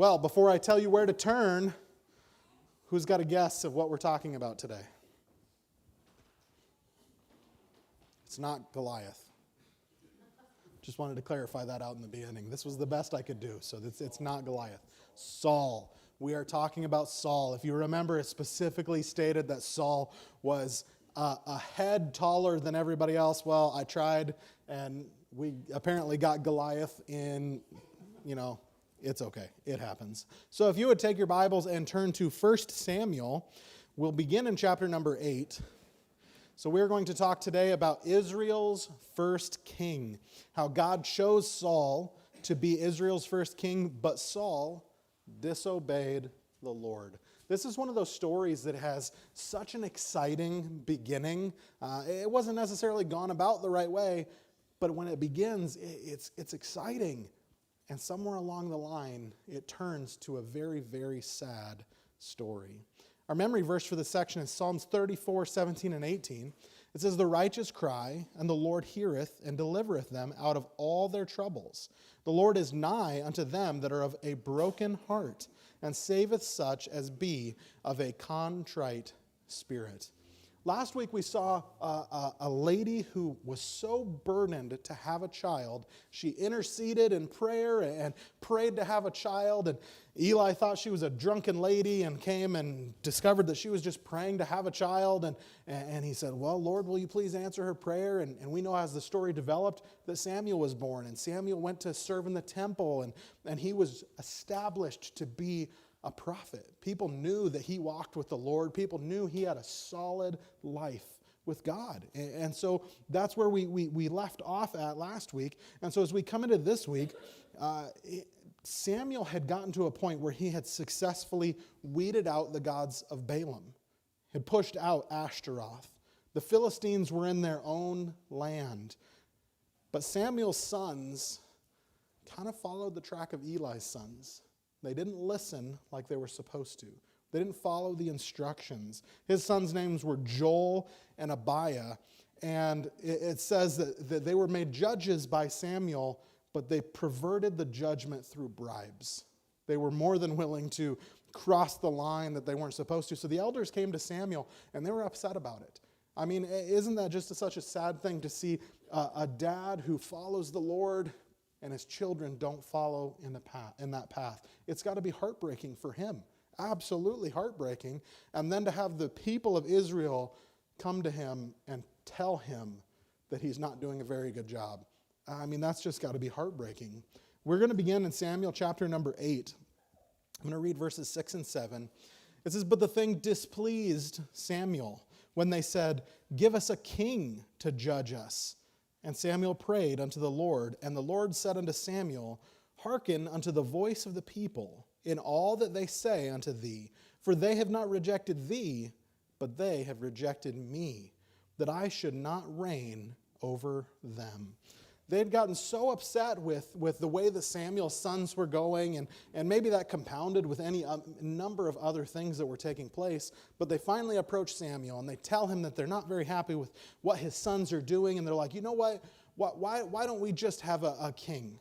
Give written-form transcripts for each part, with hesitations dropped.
Well, before I tell you where to turn, who's got a guess of what we're talking about today? It's not Goliath. Just wanted to clarify that out in the beginning. This was the best I could do, so it's not Goliath. Saul. We are talking about Saul. If you remember, it specifically stated that Saul was a head taller than everybody else. Well, I tried, and we apparently got Goliath in, it's okay. It happens. So if you would take your Bibles and turn to 1 Samuel, we'll begin in chapter number 8. So we're going to talk today about Israel's first king, how God chose Saul to be Israel's first king, but Saul disobeyed the Lord. This is one of those stories that has such an exciting beginning. It wasn't necessarily gone about the right way, but when it begins, it's exciting. And somewhere along the line, it turns to a very, very sad story. Our memory verse for this section is Psalms 34, 17, and 18. It says, "The righteous cry, and the Lord heareth and delivereth them out of all their troubles. The Lord is nigh unto them that are of a broken heart, and saveth such as be of a contrite spirit." Last week we saw a lady who was so burdened to have a child. She interceded in prayer and prayed to have a child. And Eli thought she was a drunken lady and came and discovered that she was just praying to have a child. And he said, "Well, Lord, will you please answer her prayer?" And we know as the story developed that Samuel was born. And Samuel went to serve in the temple. And he was established to be a prophet. People knew that he walked with the Lord. People knew he had a solid life with God. And so that's where we left off at last week. And so as we come into this week, Samuel had gotten to a point where he had successfully weeded out the gods of Balaam, had pushed out Ashtaroth. The Philistines were in their own land. But Samuel's sons kind of followed the track of Eli's sons. They didn't listen like they were supposed to. They didn't follow the instructions. His sons' names were Joel and Abiah. And it says that they were made judges by Samuel, but they perverted the judgment through bribes. They were more than willing to cross the line that they weren't supposed to. So the elders came to Samuel, and they were upset about it. I mean, isn't that just such a sad thing to see a dad who follows the Lord and his children don't follow in that path? It's got to be heartbreaking for him. Absolutely heartbreaking. And then to have the people of Israel come to him and tell him that he's not doing a very good job. I mean, that's just got to be heartbreaking. We're going to begin in Samuel chapter number 8. I'm going to read verses 6 and 7. It says, "But the thing displeased Samuel when they said, 'Give us a king to judge us.' And Samuel prayed unto the Lord, and the Lord said unto Samuel, Hearken unto the voice of the people in all that they say unto thee, for they have not rejected thee, but they have rejected me, that I should not reign over them." They had gotten so upset with the way that Samuel's sons were going, and maybe that compounded with any number of other things that were taking place, but they finally approach Samuel, and they tell him that they're not very happy with what his sons are doing, and they're like, "You know what? Why don't we just have a king?"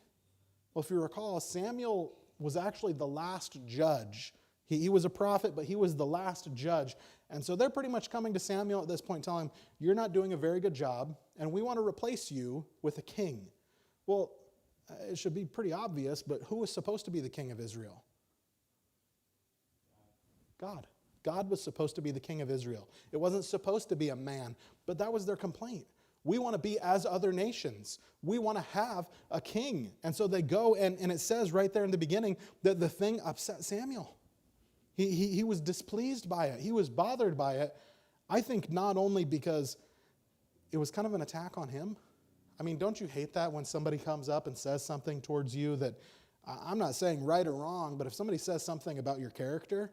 Well, if you recall, Samuel was actually the last judge. He was a prophet, but he was the last judge. And so they're pretty much coming to Samuel at this point telling him, "You're not doing a very good job, and we want to replace you with a king." Well, it should be pretty obvious, but who was supposed to be the king of Israel? God. God was supposed to be the king of Israel. It wasn't supposed to be a man, but that was their complaint. We want to be as other nations. We want to have a king. And so they go, and it says right there in the beginning that the thing upset Samuel. He was displeased by it. He was bothered by it. I think not only because it was kind of an attack on him. I mean, don't you hate that when somebody comes up and says something towards you that, I'm not saying right or wrong, but if somebody says something about your character,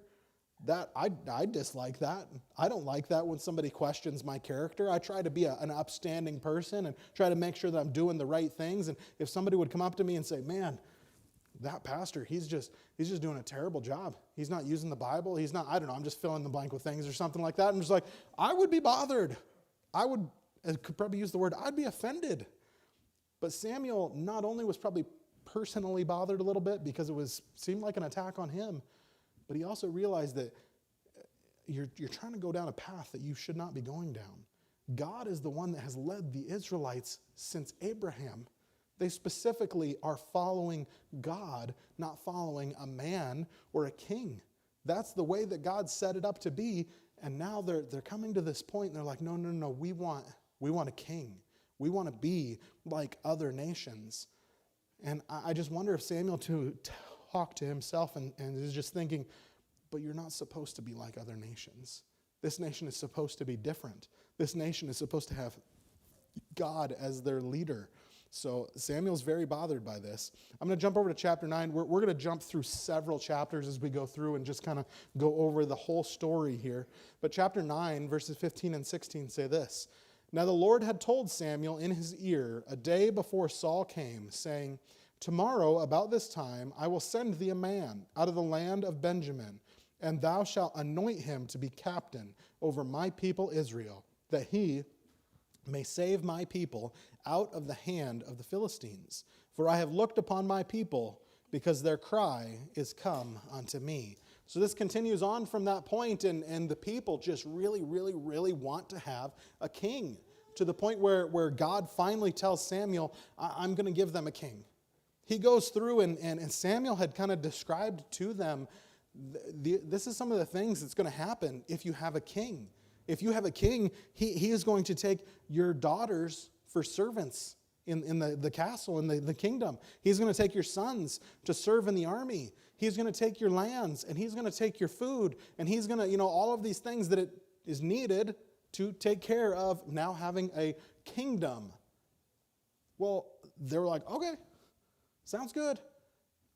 that I dislike that. I don't like that when somebody questions my character. I try to be an upstanding person and try to make sure that I'm doing the right things. And if somebody would come up to me and say, "Man, that pastor, he's just doing a terrible job. He's not using the Bible. He's not," I don't know, I'm just filling the blank with things or something like that. I'm just like, I would be bothered. I could probably use the word, I'd be offended. But Samuel not only was probably personally bothered a little bit because it seemed like an attack on him. But he also realized that you're trying to go down a path that you should not be going down. God is the one that has led the Israelites since Abraham. They specifically are following God, not following a man or a king. That's the way that God set it up to be. And now they're coming to this point and they're like, no, we want a king. We want to be like other nations. And I just wonder if Samuel talked to himself and is just thinking, but you're not supposed to be like other nations. This nation is supposed to be different. This nation is supposed to have God as their leader. So Samuel's very bothered by this. I'm going to jump over to chapter 9. We're going to jump through several chapters as we go through and just kind of go over the whole story here. But chapter 9, verses 15 and 16 say this. Now the Lord had told Samuel in his ear a day before Saul came, saying, tomorrow about this time I will send thee a man out of the land of Benjamin, and thou shalt anoint him to be captain over my people Israel, that he may save my people out of the hand of the Philistines. For I have looked upon my people, because their cry is come unto me. So this continues on from that point, and the people just really, really, really want to have a king, to the point where God finally tells Samuel, I'm going to give them a king. He goes through, and Samuel had kind of described to them, this is some of the things that's going to happen if you have a king. If you have a king, he is going to take your daughters for servants in the castle, in the kingdom. He's going to take your sons to serve in the army. He's going to take your lands, and he's going to take your food, and he's going to, all of these things that it is needed to take care of now having a kingdom. Well, they were like, okay, sounds good.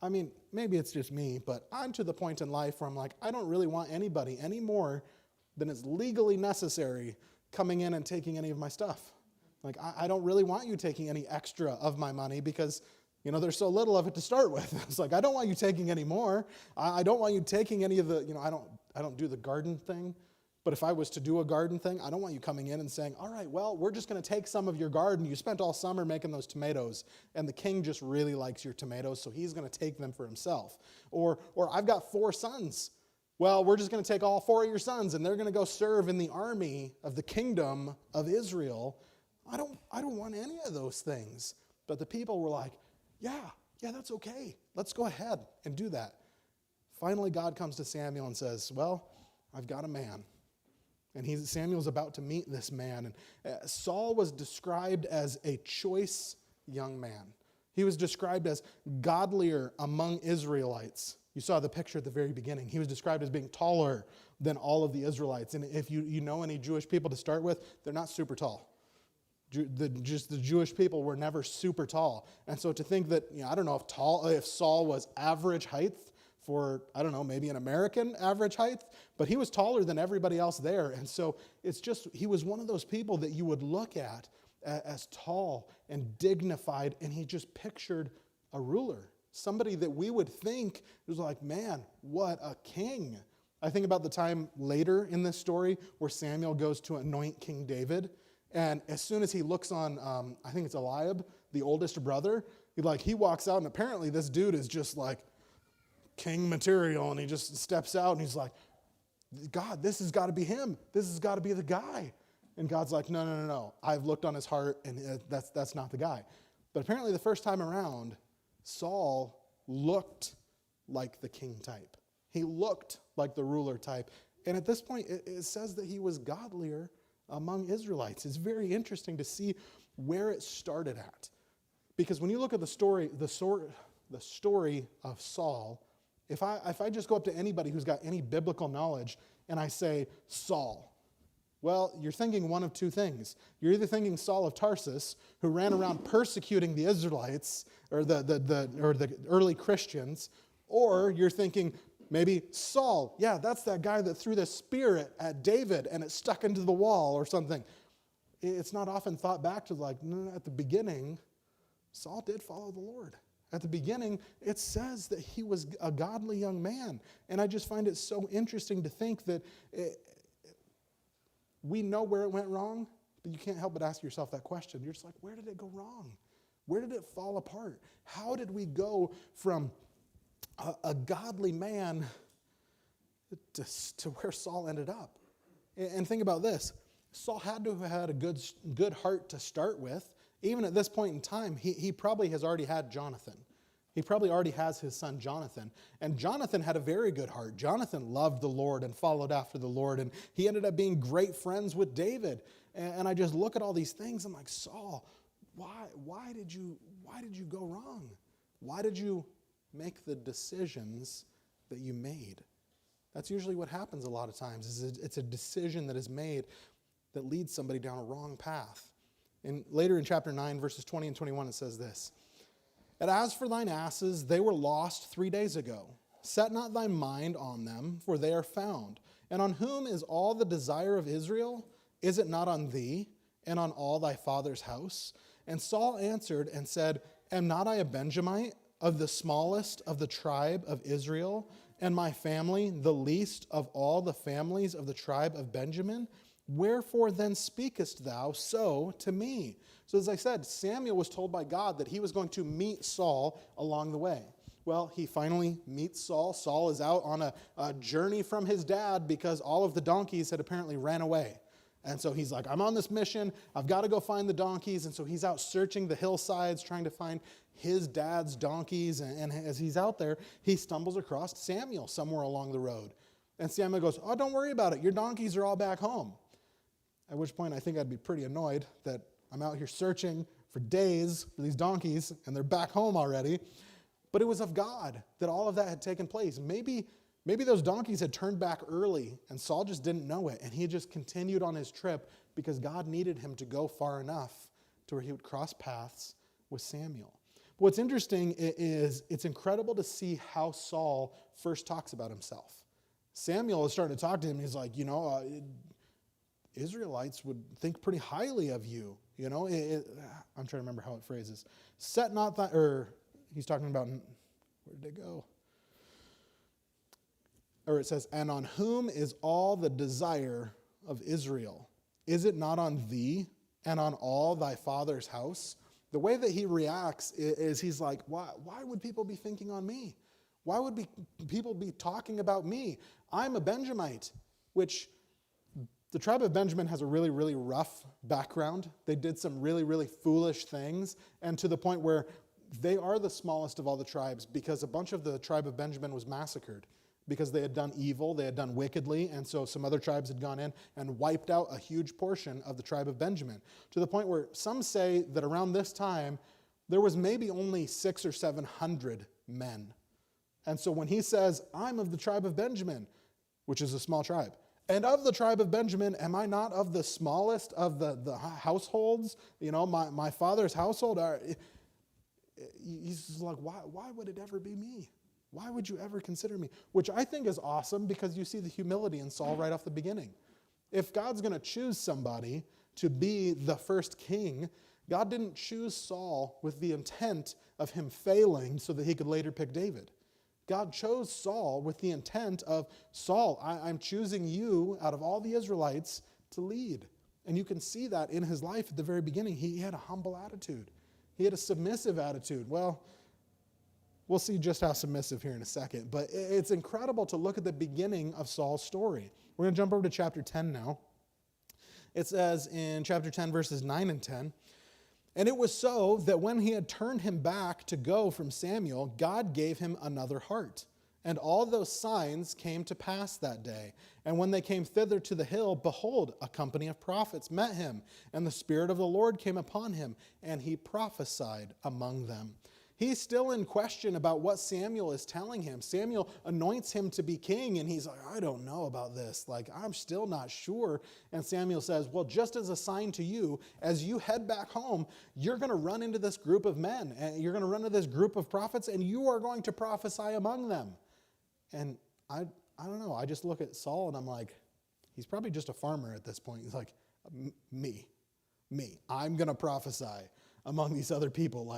I mean, maybe it's just me, but I'm to the point in life where I'm like, I don't really want anybody any more than is legally necessary coming in and taking any of my stuff. Like, I don't really want you taking any extra of my money because, there's so little of it to start with. It's like, I don't want you taking any more. I don't want you taking any of the, I don't do the garden thing. But if I was to do a garden thing, I don't want you coming in and saying, all right, well, we're just going to take some of your garden. You spent all summer making those tomatoes, and the king just really likes your tomatoes, so he's going to take them for himself. Or I've got 4 sons. Well, we're just going to take all 4 of your sons, and they're going to go serve in the army of the kingdom of Israel. I don't want any of those things. But the people were like, yeah, that's okay. Let's go ahead and do that. Finally, God comes to Samuel and says, well, I've got a man. And Samuel's about to meet this man. And Saul was described as a choice young man. He was described as godlier among Israelites. You saw the picture at the very beginning. He was described as being taller than all of the Israelites. And if you know any Jewish people to start with, they're not super tall. The Jewish people were never super tall. And so to think that, I don't know if Saul was average height for, I don't know, maybe an American average height, but he was taller than everybody else there. And so he was one of those people that you would look at as tall and dignified, and he just pictured a ruler. Somebody that we would think was like, man, what a king. I think about the time later in this story where Samuel goes to anoint King David, and as soon as he looks on, I think it's Eliab, the oldest brother, he walks out, and apparently this dude is just like king material, and he just steps out, and he's like, God, this has got to be him. This has got to be the guy. And God's like, no. I've looked on his heart, and that's not the guy. But apparently the first time around, Saul looked like the king type. He looked like the ruler type. And at this point, it says that he was godlier among Israelites. It's very interesting to see where it started at. Because when you look at the story of Saul, if I just go up to anybody who's got any biblical knowledge and I say, Saul, well, you're thinking one of two things. You're either thinking Saul of Tarsus, who ran around persecuting the Israelites or the early Christians, or you're thinking maybe Saul, yeah, that's that guy that threw the spear at David and it stuck into the wall or something. It's not often thought back to no, at the beginning, Saul did follow the Lord. At the beginning, it says that he was a godly young man. And I just find it so interesting to think that we know where it went wrong, but you can't help but ask yourself that question. You're just like, where did it go wrong? Where did it fall apart? How did we go from a godly man to where Saul ended up? And think about this. Saul had to have had a good heart to start with. Even at this point in time, he probably has already had Jonathan. He probably already has his son Jonathan. And Jonathan had a very good heart. Jonathan loved the Lord and followed after the Lord. And he ended up being great friends with David. And I just look at all these things. I'm like, Saul, why did you go wrong? Why did you make the decisions that you made? That's usually what happens a lot of times. It's a decision that is made that leads somebody down a wrong path. And later in chapter 9, verses 20 and 21, it says this. And as for thine asses, they were lost 3 days ago. Set not thy mind on them, for they are found. And on whom is all the desire of Israel? Is it not on thee, and on all thy father's house? And Saul answered and said, Am not I a Benjamite, of the smallest of the tribe of Israel, and my family the least of all the families of the tribe of Benjamin? Wherefore then speakest thou so to me? So as I said, Samuel was told by God that he was going to meet Saul along the way. Well, he finally meets Saul. Saul is out on a journey from his dad because all of the donkeys had apparently ran away. And so he's like, I'm on this mission. I've got to go find the donkeys. And so he's out searching the hillsides, trying to find his dad's donkeys. And as he's out there, he stumbles across Samuel somewhere along the road. And Samuel goes, oh, don't worry about it. Your donkeys are all back home. At which point I think I'd be pretty annoyed that I'm out here searching for days for these donkeys and they're back home already. But it was of God that all of that had taken place. Maybe those donkeys had turned back early and Saul just didn't know it. And he just continued on his trip because God needed him to go far enough to where he would cross paths with Samuel. But what's interesting is it's incredible to see how Saul first talks about himself. Samuel is starting to talk to him. He's like, Israelites would think pretty highly of you. I'm trying to remember how it phrases. Set not thy, he's talking about, where did it go? Or it says, and on whom is all the desire of Israel? Is it not on thee and on all thy father's house? The way that he reacts is he's like, why would people be thinking on me? Why would people be talking about me? I'm a Benjamite, which the tribe of Benjamin has a really, really rough background. They did some really, really foolish things, and to the point where they are the smallest of all the tribes because a bunch of the tribe of Benjamin was massacred because they had done evil, they had done wickedly, and so some other tribes had gone in and wiped out a huge portion of the tribe of Benjamin, to the point where some say that around this time, there was maybe only 600 or 700 men. And so when he says, I'm of the tribe of Benjamin, which is a small tribe, and of the tribe of Benjamin, am I not of the smallest of the households? My father's household. He's like, why would it ever be me? Why would you ever consider me? Which I think is awesome because you see the humility in Saul right off the beginning. If God's going to choose somebody to be the first king, God didn't choose Saul with the intent of him failing so that he could later pick David. God chose Saul with the intent of, Saul, I'm choosing you out of all the Israelites to lead. And you can see that in his life at the very beginning. He had a humble attitude. He had a submissive attitude. Well, we'll see just how submissive here in a second. But it's incredible to look at the beginning of Saul's story. We're going to jump over to chapter 10 now. It says in chapter 10, verses 9 and 10, and it was so that when he had turned him back to go from Samuel, God gave him another heart. And all those signs came to pass that day. And when they came thither to the hill, behold, a company of prophets met him. And the Spirit of the Lord came upon him, and he prophesied among them. He's still in question about what Samuel is telling him. Samuel anoints him to be king, and he's like, I don't know about this. I'm still not sure. And Samuel says, well, just as a sign to you, as you head back home, you're going to run into this group of men, and you're going to run into this group of prophets, and you are going to prophesy among them. And I don't know. I just look at Saul, and I'm like, he's probably just a farmer at this point. He's like, me. I'm going to prophesy among these other people,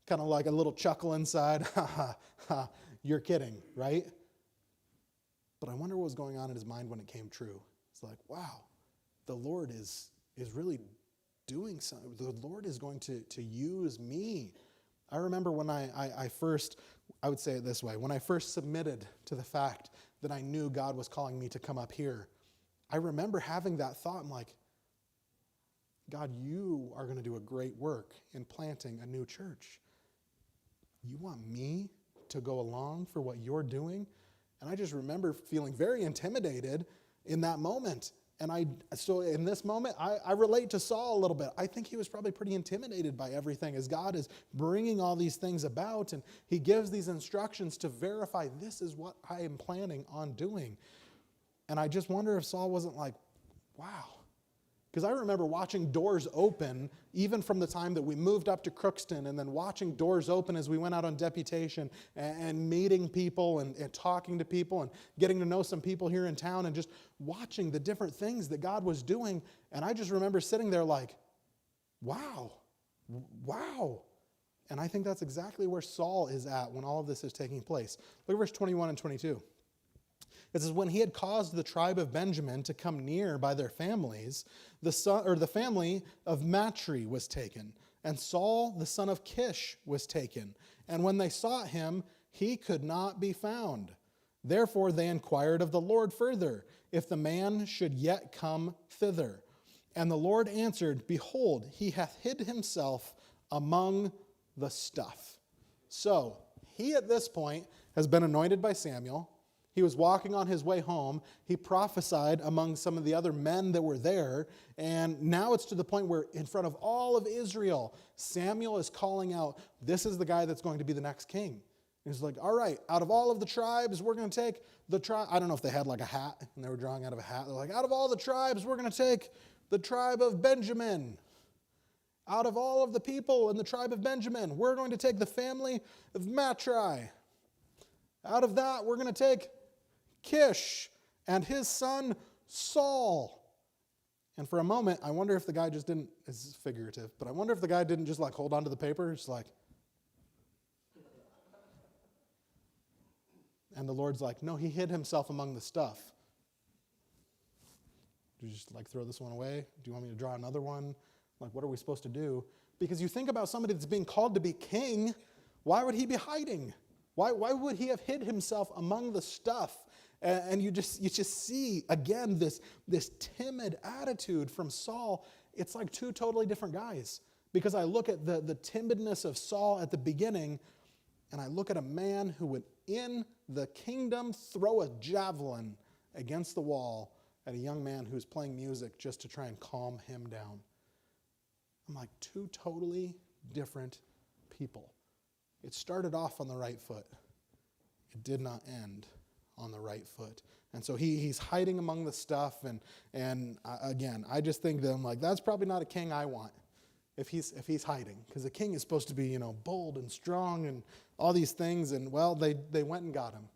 kind of like a little chuckle inside. Ha, ha, ha, you're kidding, right? But I wonder what was going on in his mind when it came true. It's like, wow, the Lord is really doing something. The Lord is going to use me. I remember when I first, I would say it this way, when I first submitted to the fact that I knew God was calling me to come up here, I remember having that thought. I'm like, God, you are going to do a great work in planting a new church. You want me to go along for what you're doing? And I just remember feeling very intimidated in that moment. And so in this moment, I relate to Saul a little bit. I think he was probably pretty intimidated by everything as God is bringing all these things about, and he gives these instructions to verify this is what I am planning on doing. And I just wonder if Saul wasn't like, wow. Because I remember watching doors open, even from the time that we moved up to Crookston, and then watching doors open as we went out on deputation and meeting people and talking to people and getting to know some people here in town and just watching the different things that God was doing. And I just remember sitting there like, wow. And I think that's exactly where Saul is at when all of this is taking place. Look at verse 21 and 22. It says, when he had caused the tribe of Benjamin to come near by their families, the family of Matri was taken, and Saul the son of Kish was taken. And when they sought him, he could not be found. Therefore they inquired of the Lord further, if the man should yet come thither. And the Lord answered, behold, he hath hid himself among the stuff. So he at this point has been anointed by Samuel. He was walking on his way home. He prophesied among some of the other men that were there. And now it's to the point where in front of all of Israel, Samuel is calling out, this is the guy that's going to be the next king. And he's like, all right, out of all of the tribes, we're going to take the tribe. I don't know if they had like a hat and they were drawing out of a hat. They're like, out of all the tribes, we're going to take the tribe of Benjamin. Out of all of the people in the tribe of Benjamin, we're going to take the family of Matri. Out of that, we're going to take Kish and his son Saul. And for a moment, I wonder if the guy just didn't, this is figurative, but I wonder if the guy didn't just like hold on to the paper, just like, and the Lord's like, no, he hid himself among the stuff. Do you just like throw this one away? Do you want me to draw another one? Like, what are we supposed to do? Because you think about somebody that's being called to be king, why would he be hiding? Why would he have hid himself among the stuff? And you just see, again, this timid attitude from Saul. It's like two totally different guys. Because I look at the timidness of Saul at the beginning, and I look at a man who would, in the kingdom, throw a javelin against the wall at a young man who's playing music just to try and calm him down. I'm like, two totally different people. It started off on the right foot. It did not end on the right foot. And so he's hiding among the stuff. And again, I just think that I'm like, that's probably not a king I want if he's hiding. Because a king is supposed to be, bold and strong and all these things. And well, they went and got him.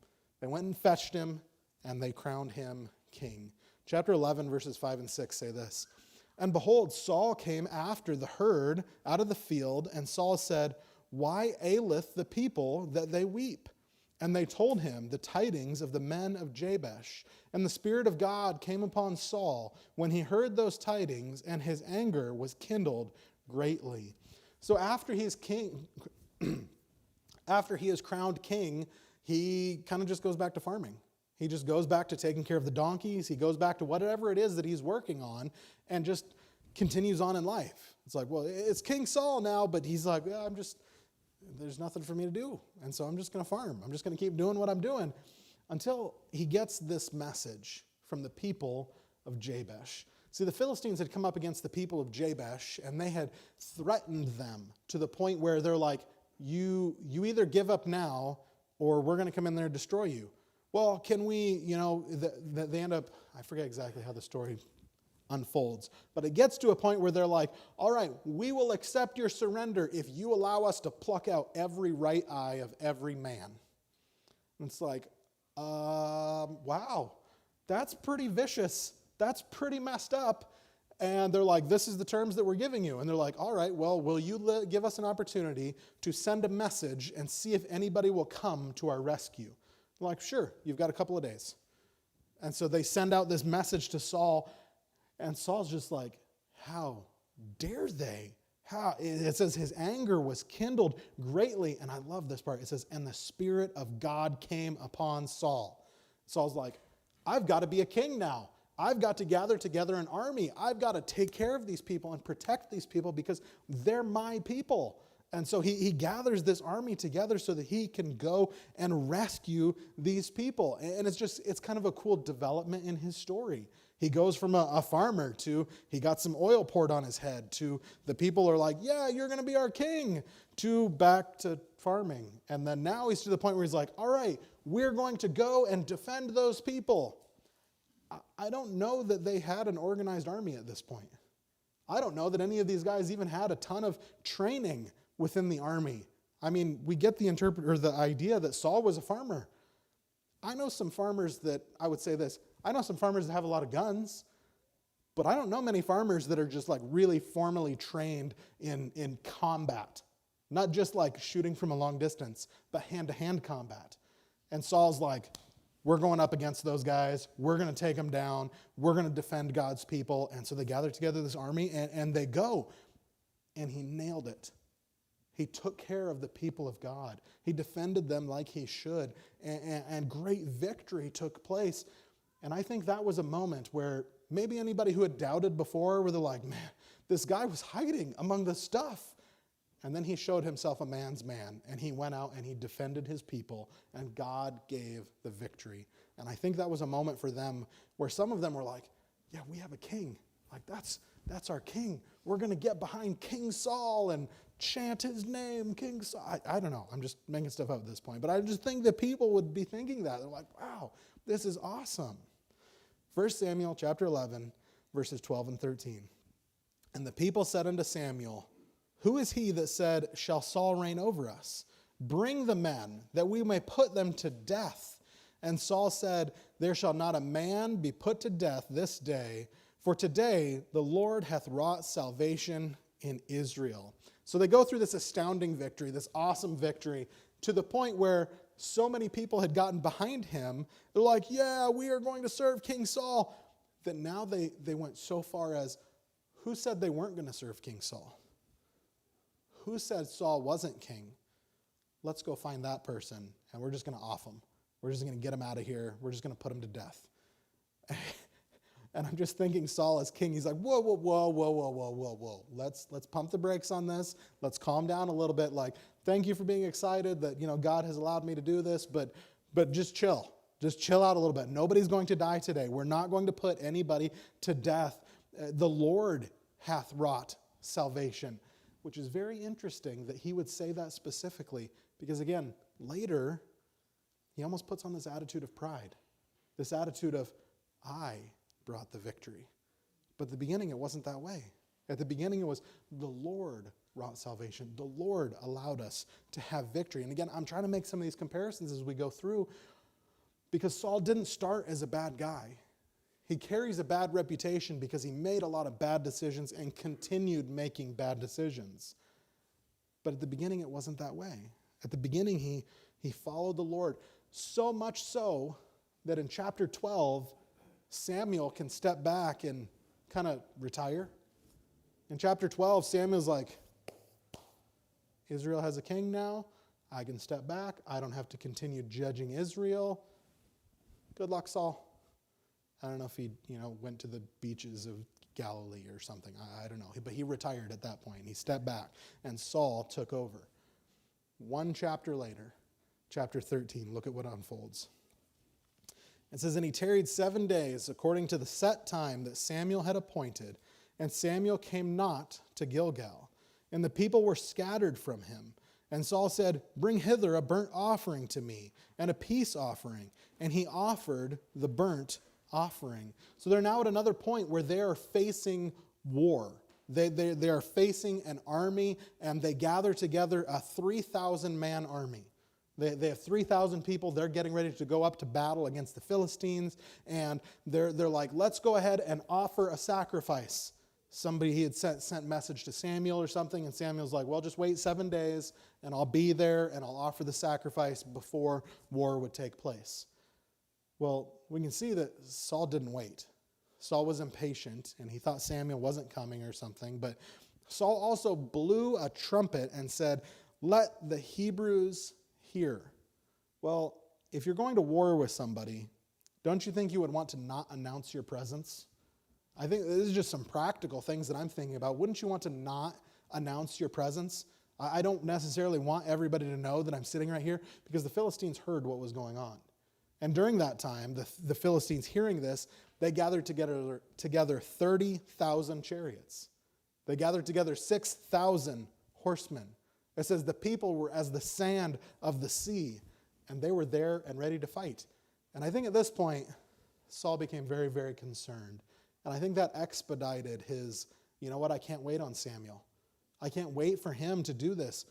They went and fetched him, and they crowned him king. Chapter 11, verses 5 and 6 say this. And behold, Saul came after the herd out of the field, and Saul said, why aileth the people that they weep? And they told him the tidings of the men of Jabesh. And the Spirit of God came upon Saul when he heard those tidings, and his anger was kindled greatly. So after he is king, after he is crowned king, he kind of just goes back to farming. He just goes back to taking care of the donkeys. He goes back to whatever it is that he's working on and just continues on in life. It's like, well, it's King Saul now, but he's like, yeah, there's nothing for me to do. And so I'm just going to farm. I'm just going to keep doing what I'm doing until he gets this message from the people of Jabesh. See, the Philistines had come up against the people of Jabesh, and they had threatened them to the point where they're like, you either give up now or we're going to come in there and destroy you. Well, can we, they end up, I forget exactly how the story unfolds, but it gets to a point where they're like, all right, we will accept your surrender if you allow us to pluck out every right eye of every man. And it's like, wow, that's pretty vicious. That's pretty messed up. And they're like, this is the terms that we're giving you. And they're like, all right, well, will you give us an opportunity to send a message and see if anybody will come to our rescue? They're like, sure, you've got a couple of days. And so they send out this message to Saul, and Saul's just like, how dare they? How? It says his anger was kindled greatly. And I love this part. It says, and the Spirit of God came upon Saul. Saul's like, I've got to be a king now. I've got to gather together an army. I've got to take care of these people and protect these people because they're my people. And so he gathers this army together so that he can go and rescue these people. And it's kind of a cool development in his story. He goes from a farmer to he got some oil poured on his head to the people are like, yeah, you're going to be our king, to back to farming. And then now he's to the point where he's like, all right, we're going to go and defend those people. I don't know that they had an organized army at this point. I don't know that any of these guys even had a ton of training within the army. I mean, we get the idea that Saul was a farmer. I know some farmers that, I would say this, I know some farmers that have a lot of guns, but I don't know many farmers that are just like really formally trained in combat. Not just like shooting from a long distance, but hand-to-hand combat. And Saul's like, we're going up against those guys. We're going to take them down. We're going to defend God's people. And so they gather together this army and they go. And he nailed it. He took care of the people of God. He defended them like he should. And great victory took place. And I think that was a moment where maybe anybody who had doubted before, where they're like, man, this guy was hiding among the stuff. And then he showed himself a man's man, and he went out and he defended his people, and God gave the victory. And I think that was a moment for them where some of them were like, yeah, we have a king. Like, that's our king. We're going to get behind King Saul and chant his name, King Saul. I don't know. I'm just making stuff up at this point. But I just think that people would be thinking that. They're like, wow, this is awesome. 1 Samuel chapter 11, verses 12 and 13. And the people said unto Samuel, who is he that said, shall Saul reign over us? Bring the men, that we may put them to death. And Saul said, there shall not a man be put to death this day, for today the Lord hath wrought salvation in Israel. So they go through this astounding victory, this awesome victory, to the point where so many people had gotten behind him. They're like, yeah, we are going to serve King Saul. That now they went so far as, who said they weren't going to serve King Saul? Who said Saul wasn't king? Let's go find that person, and we're just going to off him. We're just going to get him out of here. We're just going to put him to death. And I'm just thinking Saul as king, he's like, whoa, whoa, whoa, whoa, whoa, whoa, whoa, whoa. Let's pump the brakes on this. Let's calm down a little bit. Like, thank you for being excited that, God has allowed me to do this, but just chill. Just chill out a little bit. Nobody's going to die today. We're not going to put anybody to death. The Lord hath wrought salvation, which is very interesting that he would say that specifically, because again, later, he almost puts on this attitude of pride, this attitude of, I brought the victory. But at the beginning, it wasn't that way. At the beginning, it was the Lord wrought salvation. The Lord allowed us to have victory. And again, I'm trying to make some of these comparisons as we go through, because Saul didn't start as a bad guy. He carries a bad reputation because he made a lot of bad decisions and continued making bad decisions. But at the beginning, it wasn't that way. At the beginning, he followed the Lord. So much so that in chapter 12, Samuel can step back and kind of retire. In chapter 12, Samuel's like, Israel has a king now. I can step back. I don't have to continue judging Israel. Good luck, Saul. I don't know if he, went to the beaches of Galilee or something. I don't know. But he retired at that point. He stepped back, and Saul took over. One chapter later, chapter 13, look at what unfolds. It says, and he tarried 7 days according to the set time that Samuel had appointed, and Samuel came not to Gilgal, and the people were scattered from him. And Saul said, bring hither a burnt offering to me, and a peace offering. And he offered the burnt offering. So they're now at another point where they are facing war. They are facing an army, and they gather together a 3,000-man army. They have 3,000 people. They're getting ready to go up to battle against the Philistines, and they're like, let's go ahead and offer a sacrifice. Somebody, he had sent message to Samuel or something, and Samuel's like, well, just wait 7 days, and I'll be there, and I'll offer the sacrifice before war would take place. Well, we can see that Saul didn't wait. Saul was impatient, and he thought Samuel wasn't coming or something. But Saul also blew a trumpet and said, "Let the Hebrews hear." Well, if you're going to war with somebody, don't you think you would want to not announce your presence? I think this is just some practical things that I'm thinking about. Wouldn't you want to not announce your presence? I don't necessarily want everybody to know that I'm sitting right here, because the Philistines heard what was going on. And during that time, the Philistines hearing this, they gathered together 30,000 chariots. They gathered together 6,000 horsemen. It says the people were as the sand of the sea, and they were there and ready to fight. And I think at this point, Saul became very, very concerned. And I think that expedited his, you know what, I can't wait on Samuel. I can't wait for him to do this.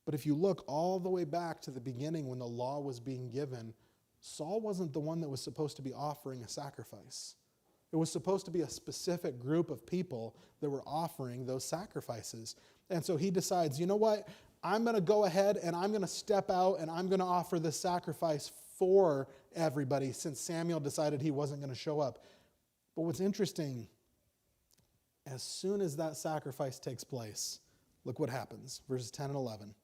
But if you look all the way back to the beginning when the law was being given, Saul wasn't the one that was supposed to be offering a sacrifice. It was supposed to be a specific group of people that were offering those sacrifices. And so he decides, you know what, I'm going to go ahead and I'm going to step out and I'm going to offer this sacrifice for everybody, since Samuel decided he wasn't going to show up. But what's interesting, as soon as that sacrifice takes place, look what happens. Verses 10 and 11.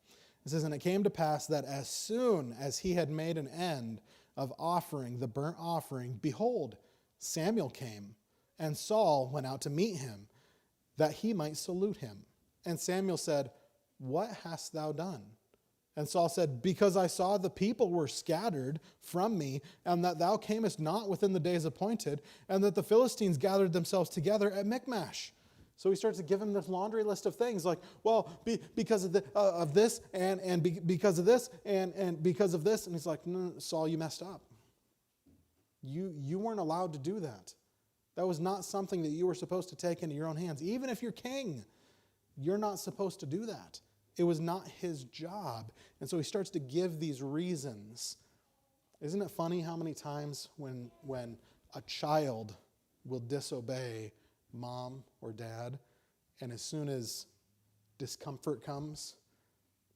It says, "And it came to pass that as soon as he had made an end of offering the burnt offering, behold, Samuel came, and Saul went out to meet him, that he might salute him. And Samuel said, What hast thou done? And Saul said, Because I saw the people were scattered from me, and that thou camest not within the days appointed, and that the Philistines gathered themselves together at Michmash." So he starts to give him this laundry list of things like, well, because of this, and because of this, and because of this. And he's like, no, Saul, you messed up. You weren't allowed to do that. That was not something that you were supposed to take into your own hands. Even if you're king, you're not supposed to do that. It was not his job. And so he starts to give these reasons. Isn't it funny how many times when a child will disobey mom or dad, and as soon as discomfort comes,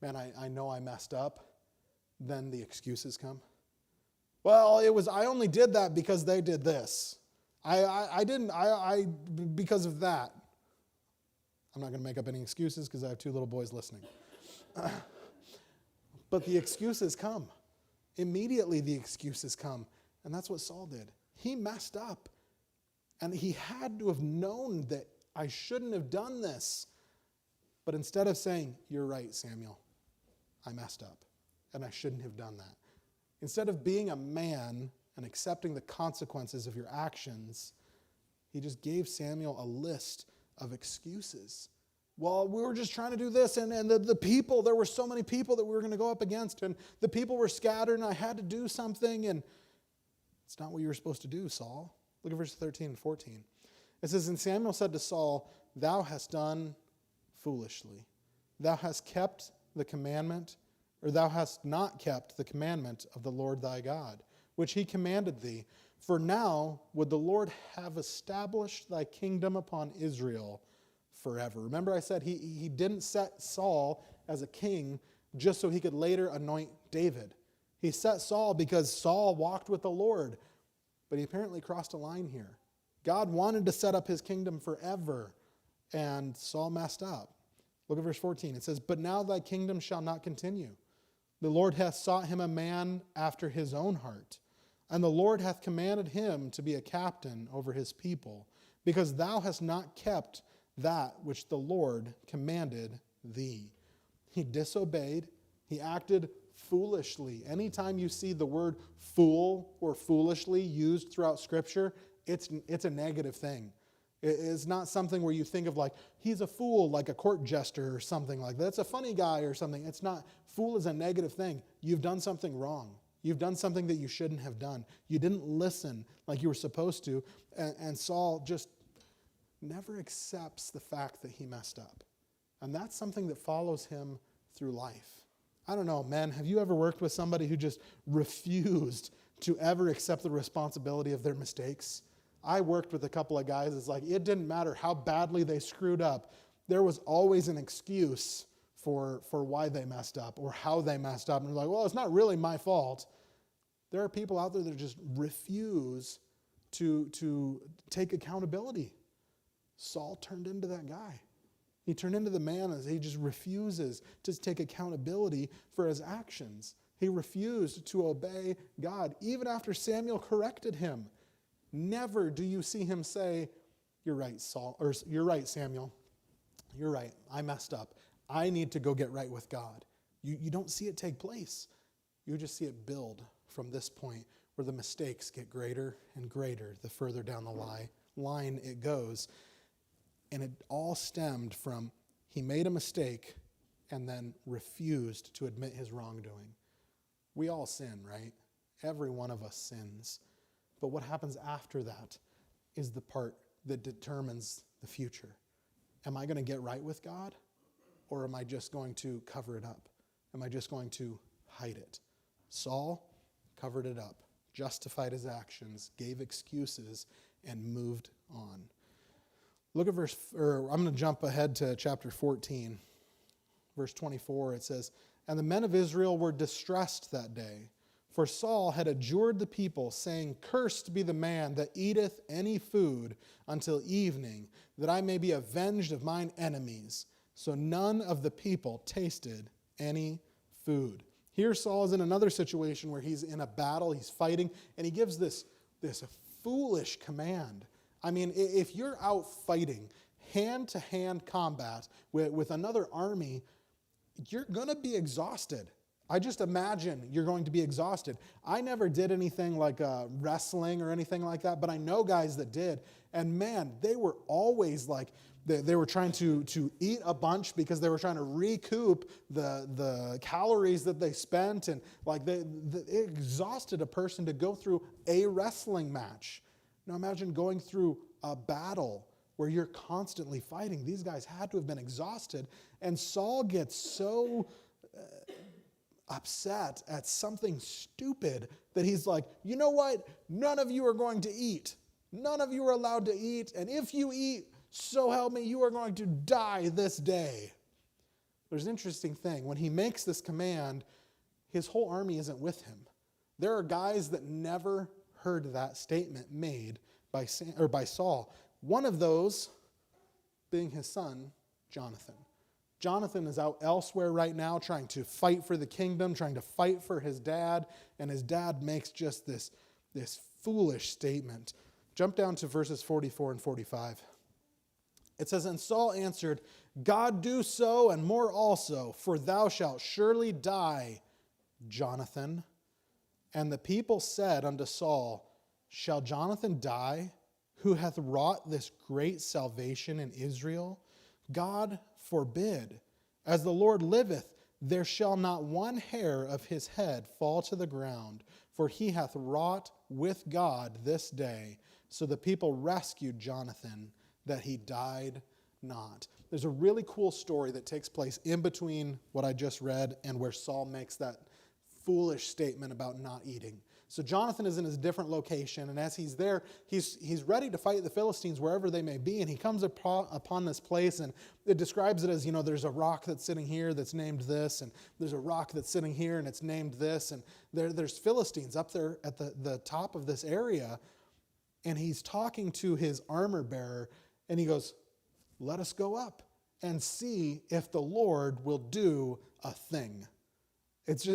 man, I know I messed up, then the excuses come. Well, I only did that because they did this. I didn't because of that. I'm not going to make up any excuses because I have 2 little boys listening. But the excuses come. Immediately the excuses come. And that's what Saul did. He messed up. And he had to have known that I shouldn't have done this. But instead of saying, "You're right, Samuel, I messed up, and I shouldn't have done that." Instead of being a man and accepting the consequences of your actions, he just gave Samuel a list of excuses. Well, we were just trying to do this, and the people, there were so many people that we were going to go up against, and the people were scattered, and I had to do something, and it's not what you were supposed to do, Saul. Look at verses 13 and 14. It says, "And Samuel said to Saul, Thou hast done foolishly. Thou hast kept the commandment, or thou hast not kept the commandment of the Lord thy God, which he commanded thee. For now would the Lord have established thy kingdom upon Israel forever." Remember I said he didn't set Saul as a king just so he could later anoint David. He set Saul because Saul walked with the Lord. But he apparently crossed a line here. God wanted to set up his kingdom forever, and Saul messed up. Look at verse 14. It says, "But now thy kingdom shall not continue. The Lord hath sought him a man after his own heart, and the Lord hath commanded him to be a captain over his people, because thou hast not kept that which the Lord commanded thee." He disobeyed. He acted foolishly. Anytime you see the word fool or foolishly used throughout Scripture, it's a negative thing. It's not something where you think of like, he's a fool, like a court jester or something like that. It's a funny guy or something. It's not. Fool is a negative thing. You've done something wrong. You've done something that you shouldn't have done. You didn't listen like you were supposed to. And Saul just never accepts the fact that he messed up. And that's something that follows him through life. I don't know, men, have you ever worked with somebody who just refused to ever accept the responsibility of their mistakes? I worked with a couple of guys. It's like it didn't matter how badly they screwed up. There was always an excuse for why they messed up or how they messed up. And they're like, well, it's not really my fault. There are people out there that just refuse to take accountability. Saul turned into that guy. He turned into the man as he just refuses to take accountability for his actions. He refused to obey God, even after Samuel corrected him. Never do you see him say, "You're right, Saul," or "You're right, Samuel. You're right. I messed up. I need to go get right with God." You don't see it take place. You just see it build from this point where the mistakes get greater and greater the further down the line it goes. And it all stemmed from he made a mistake and then refused to admit his wrongdoing. We all sin, right? Every one of us sins. But what happens after that is the part that determines the future. Am I going to get right with God? Or am I just going to cover it up? Am I just going to hide it? Saul covered it up, justified his actions, gave excuses, and moved on. Look at I'm going to jump ahead to chapter 14. Verse 24, it says, "And the men of Israel were distressed that day, for Saul had adjured the people, saying, 'Cursed be the man that eateth any food until evening, that I may be avenged of mine enemies.' So none of the people tasted any food." Here Saul is in another situation where he's in a battle, he's fighting, and he gives this foolish command. I mean, if you're out fighting, hand-to-hand combat with another army, you're going to be exhausted. I just imagine you're going to be exhausted. I never did anything like wrestling or anything like that, but I know guys that did. And man, they were always like, they were trying to eat a bunch because they were trying to recoup the calories that they spent. And like it exhausted a person to go through a wrestling match. Now imagine going through a battle where you're constantly fighting. These guys had to have been exhausted. And Saul gets so upset at something stupid that he's like, "You know what? None of you are going to eat. None of you are allowed to eat. And if you eat, so help me, you are going to die this day." There's an interesting thing. When he makes this command, his whole army isn't with him. There are guys that never heard that statement made by Saul. One of those being his son, Jonathan. Jonathan is out elsewhere right now trying to fight for the kingdom, trying to fight for his dad, and his dad makes just this foolish statement. Jump down to verses 44 and 45. It says, "And Saul answered, 'God do so and more also, for thou shalt surely die, Jonathan.' And the people said unto Saul, 'Shall Jonathan die, who hath wrought this great salvation in Israel? God forbid. As the Lord liveth, there shall not one hair of his head fall to the ground, for he hath wrought with God this day.' So the people rescued Jonathan, that he died not." There's a really cool story that takes place in between what I just read and where Saul makes that foolish statement about not eating. So Jonathan is in a different location, and as he's there, he's ready to fight the Philistines wherever they may be, and he comes upon this place, and it describes it as, there's a rock that's sitting here that's named this, and there's a rock that's sitting here and it's named this, and there's Philistines up there at the top of this area, and he's talking to his armor bearer, and he goes, "Let us go up and see if the Lord will do a thing." It's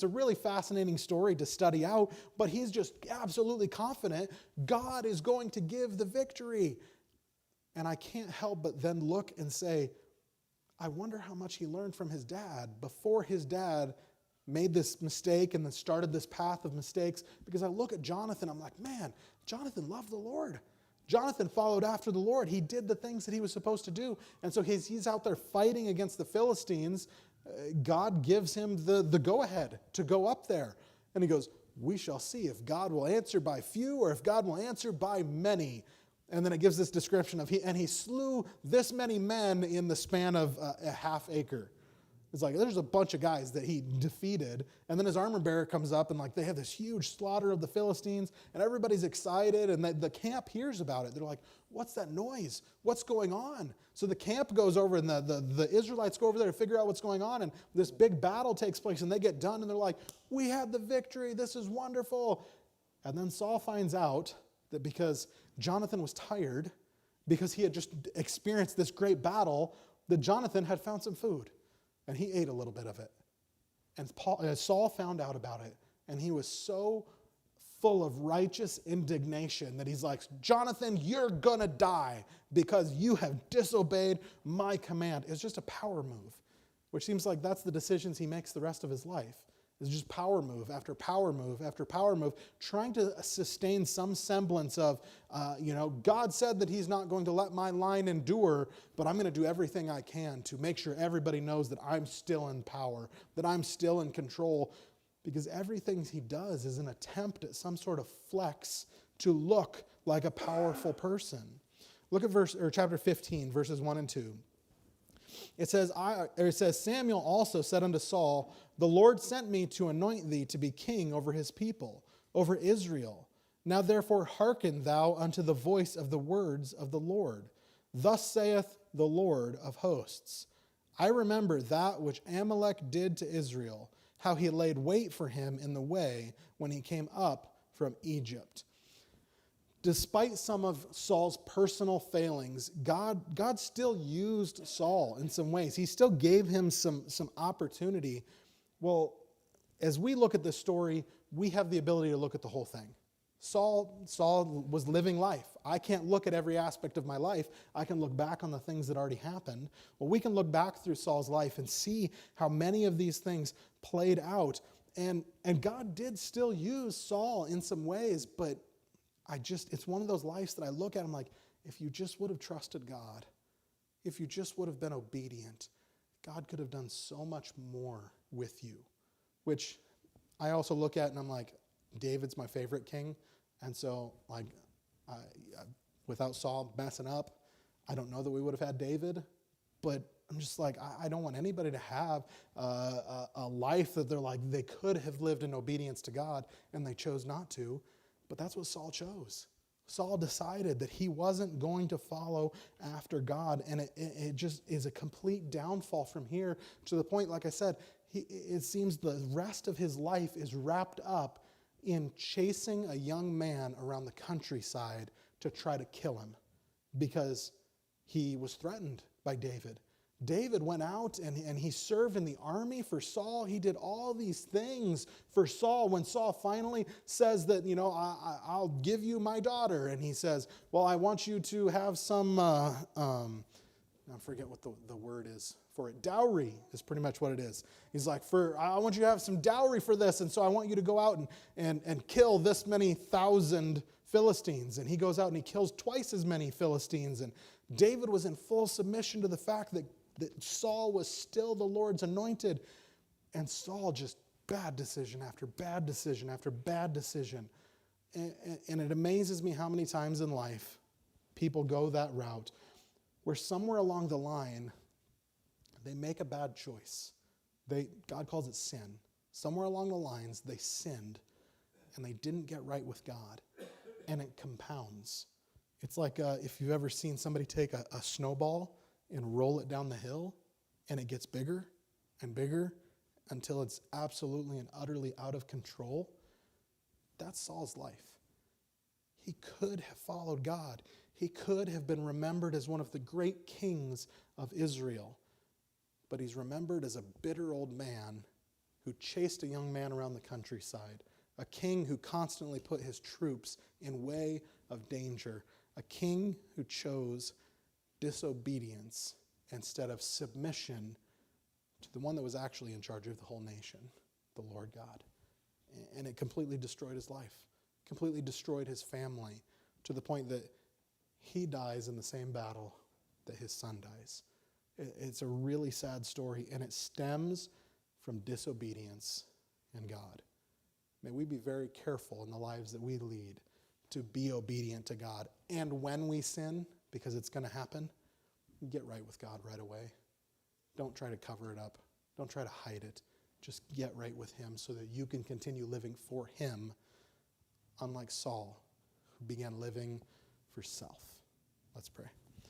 a really fascinating story to study out, but he's just absolutely confident God is going to give the victory. And I can't help but then look and say, I wonder how much he learned from his dad before his dad made this mistake and then started this path of mistakes. Because I look at Jonathan, I'm like, man, Jonathan loved the Lord. Jonathan followed after the Lord. He did the things that he was supposed to do. And so he's out there fighting against the Philistines. God gives him the go-ahead to go up there. And he goes, "We shall see if God will answer by few or if God will answer by many." And then it gives this description of he slew this many men in the span of a half acre. It's like there's a bunch of guys that he defeated. And then his armor bearer comes up and they have this huge slaughter of the Philistines and everybody's excited and the camp hears about it. They're like, "What's that noise? What's going on?" So the camp goes over and the Israelites go over there to figure out what's going on, and this big battle takes place and they get done and they're like, "We had the victory. This is wonderful." And then Saul finds out that because Jonathan was tired, because he had just experienced this great battle, that Jonathan had found some food, and he ate a little bit of it. And Saul found out about it, and he was so full of righteous indignation that he's like, Jonathan, you're going to die because you have disobeyed my command. It's just a power move, which seems like that's the decisions he makes the rest of his life. It's just power move after power move after power move, trying to sustain some semblance of, God said that he's not going to let my line endure, but I'm going to do everything I can to make sure everybody knows that I'm still in power, that I'm still in control, because everything he does is an attempt at some sort of flex to look like a powerful person. Look at chapter 15, verses 1 and 2. It says, Samuel also said unto Saul, the Lord sent me to anoint thee to be king over his people, over Israel. Now therefore hearken thou unto the voice of the words of the Lord. Thus saith the Lord of hosts, I remember that which Amalek did to Israel, how he laid wait for him in the way when he came up from Egypt. Despite some of Saul's personal failings, God still used Saul in some ways. He still gave him some opportunity. Well, as we look at this story, we have the ability to look at the whole thing. Saul was living life. I can't look at every aspect of my life. I can look back on the things that already happened. Well, we can look back through Saul's life and see how many of these things played out. And God did still use Saul in some ways, but it's one of those lives that I look at, I'm like, if you just would have trusted God, if you just would have been obedient, God could have done so much more with you. Which I also look at and I'm like, David's my favorite king. And so, without Saul messing up, I don't know that we would have had David. But I'm just like, I don't want anybody to have a life that they're like, they could have lived in obedience to God and they chose not to. But that's what Saul chose. Saul decided that he wasn't going to follow after God, and it just is a complete downfall from here to the point, like I said, it seems the rest of his life is wrapped up in chasing a young man around the countryside to try to kill him because he was threatened by David. David went out and he served in the army for Saul. He did all these things for Saul. When Saul finally says that, I'll give you my daughter. And he says, well, I want you to have some, I forget what the word is for it. Dowry is pretty much what it is. He's like, I want you to have some dowry for this. And so I want you to go out and kill this many thousand Philistines. And he goes out and he kills twice as many Philistines. And David was in full submission to the fact that Saul was still the Lord's anointed. And Saul just bad decision after bad decision after bad decision. And it amazes me how many times in life people go that route where somewhere along the line they make a bad choice. God calls it sin. Somewhere along the lines they sinned and they didn't get right with God. And it compounds. It's like if you've ever seen somebody take a snowball and roll it down the hill, and it gets bigger and bigger until it's absolutely and utterly out of control. That's Saul's life. He could have followed God. He could have been remembered as one of the great kings of Israel. But he's remembered as a bitter old man who chased a young man around the countryside, a king who constantly put his troops in way of danger, a king who chose disobedience instead of submission to the one that was actually in charge of the whole nation, the Lord God. And it completely destroyed his life, completely destroyed his family, to the point that he dies in the same battle that his son dies. It's a really sad story, and it stems from disobedience in God. May we be very careful in the lives that we lead to be obedient to God. And when we sin, because it's going to happen, get right with God right away. Don't try to cover it up. Don't try to hide it. Just get right with him so that you can continue living for him, unlike Saul, who began living for self. Let's pray.